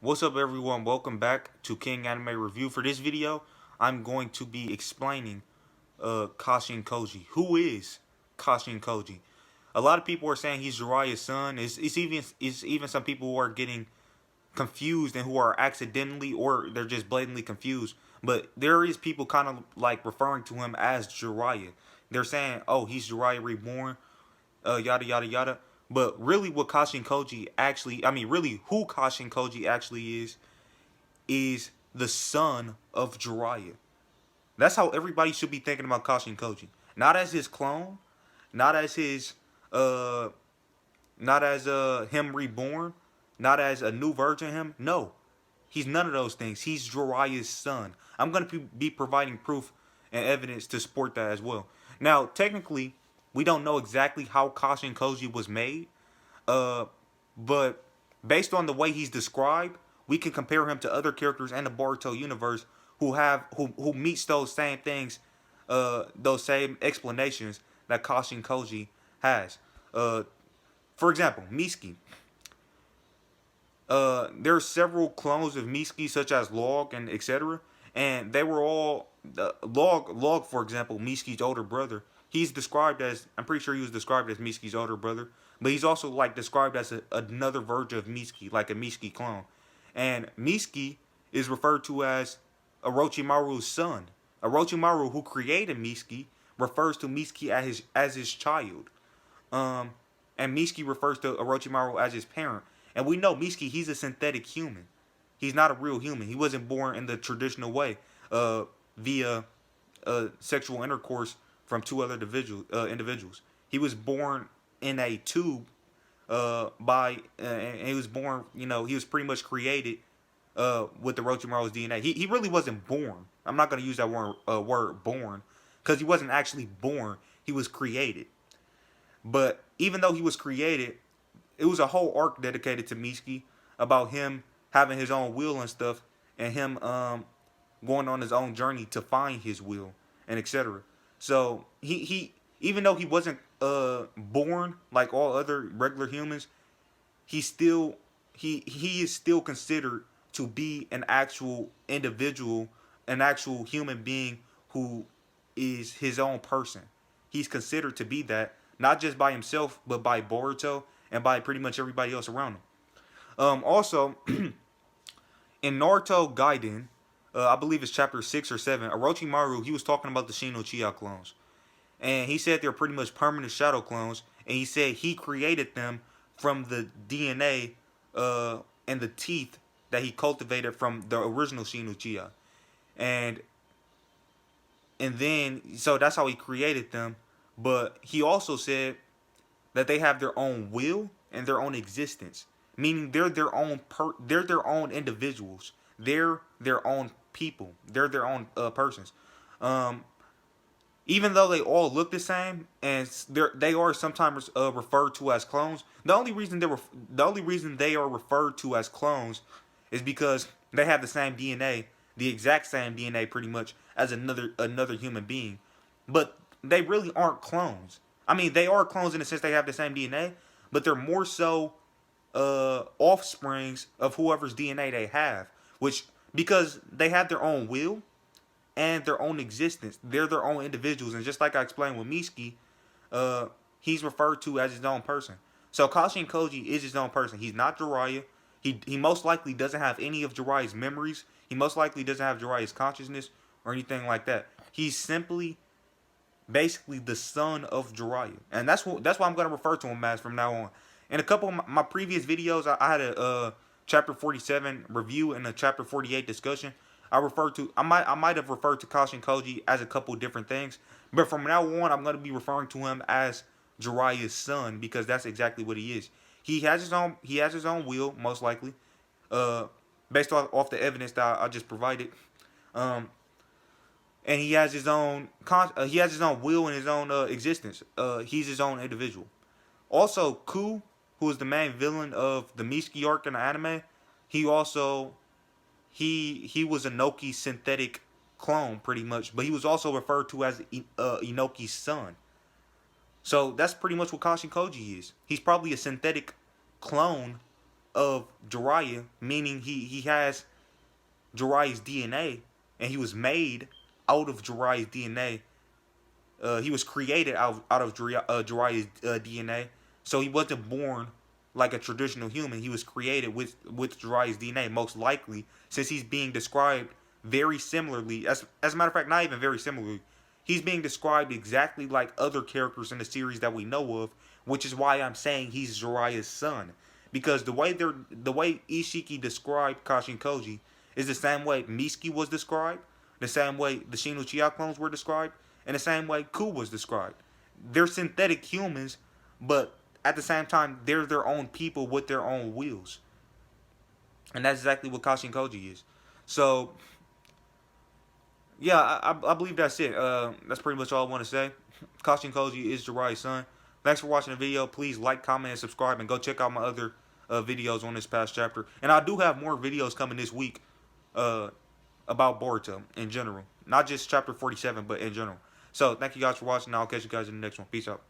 What's up everyone, welcome back to King Anime Review. For this video, I'm going to be explaining Kashin Koji. Who is Kashin Koji? A lot of people are saying he's Jiraiya's son. It's even some people who are getting confused and who are accidentally or they're just blatantly confused. But there is people kind of like referring to him as Jiraiya. They're saying, oh, he's Jiraiya reborn, yada yada yada. But really what Kashin Koji actually, really who Kashin Koji actually is the son of Jiraiya. That's how everybody should be thinking about Kashin Koji. Not as his clone, not as his not as him reborn, not as a new version of him. No. He's none of those things. He's Jiraiya's son. I'm going to be providing proof and evidence to support that as well. Now, technically, we don't know exactly how Kashin Koji was made, but based on the way he's described, we can compare him to other characters in the Boruto universe who meets those same things, those same explanations that Kashin Koji has. For example, Mitsuki. There are several clones of Mitsuki, such as Log and etc. And they were all Log, for example, Mitsuki's older brother. He's described as, I'm pretty sure he was described as Mitsuki's older brother, but he's also like described as another version of Mitsuki, like a Mitsuki clone. And Mitsuki is referred to as Orochimaru's son. Orochimaru, who created Mitsuki, refers to Mitsuki as his child. And Mitsuki refers to Orochimaru as his parent. And we know Mitsuki, he's a synthetic human. He's not a real human. He wasn't born in the traditional way, via sexual intercourse from two other individuals. He was born in a tube and he was born, he was pretty much created with Orochimaru's DNA. He really wasn't born. I'm not going to use that word born, because he wasn't actually born. He was created. But even though he was created, it was a whole arc dedicated to Mitsuki about him having his own will and stuff, and him going on his own journey to find his will and etc. So he even though he wasn't born like all other regular humans, he is still considered to be an actual individual, an actual human being who is his own person. He's considered to be that, not just by himself, but by Boruto and by pretty much everybody else around him. Also, in Naruto Gaiden, I believe it's chapter 6 or 7, Orochimaru, he was talking about the Shin Uchiha clones. And he said they're pretty much permanent shadow clones. And he said he created them from the DNA and the teeth that he cultivated from the original Shin Uchiha. And then, so that's how he created them. But he also said that they have their own will and their own existence, meaning they're their own individuals. They're their own people. They're their own persons. Even though they all look the same and they are sometimes referred to as clones, the only reason they are referred to as clones is because they have the same DNA, the exact same DNA pretty much as another human being. But they really aren't clones. I mean, they are clones in the sense they have the same DNA, but they're more so offsprings of whoever's DNA they have, which, because they have their own will and their own existence, they're their own individuals. And just like I explained with Mitsuki, he's referred to as his own person. So Kashin Koji is his own person. He's not Jiraiya. He most likely doesn't have any of Jiraiya's memories. He most likely doesn't have Jiraiya's consciousness or anything like that. He's simply basically the son of Jiraiya, and that's why I'm going to refer to him as from now on. In a couple of my previous videos, I had a chapter 47 review and a chapter 48 discussion. I might have referred to Kashin Koji as a couple different things, but from now on, I'm going to be referring to him as Jiraiya's son, because that's exactly what he is. He has his own will, most likely, based off the evidence that I just provided. And he has his own will and his own existence. He's his own individual. Also, Ku, who is the main villain of the Mitsuki arc in the anime, he was Inoki's synthetic clone pretty much, but he was also referred to as Inoki's son. So that's pretty much what Kashin Koji is. He's probably a synthetic clone of Jiraiya, meaning he has Jiraiya's DNA, and he was made out of Jiraiya's DNA. He was created out of Jiraiya's DNA, so he wasn't born like a traditional human. He was created with Jiraiya's DNA, most likely, since he's being described very similarly. As a matter of fact, not even very similarly. He's being described exactly like other characters in the series that we know of, which is why I'm saying he's Jiraiya's son. Because the way Ishiki described Kashin Koji is the same way Miski was described, the same way the Shin Uchiha clones were described, and the same way Ku was described. They're synthetic humans, but at the same time, they're their own people with their own wills. And that's exactly what Kashin Koji is. So, yeah, I believe that's it. That's pretty much all I want to say. Kashin Koji is Jiraiya's son. Thanks for watching the video. Please like, comment, and subscribe, and go check out my other videos on this past chapter. And I do have more videos coming this week about Boruto in general. Not just chapter 47, but in general. So, thank you guys for watching. I'll catch you guys in the next one. Peace out.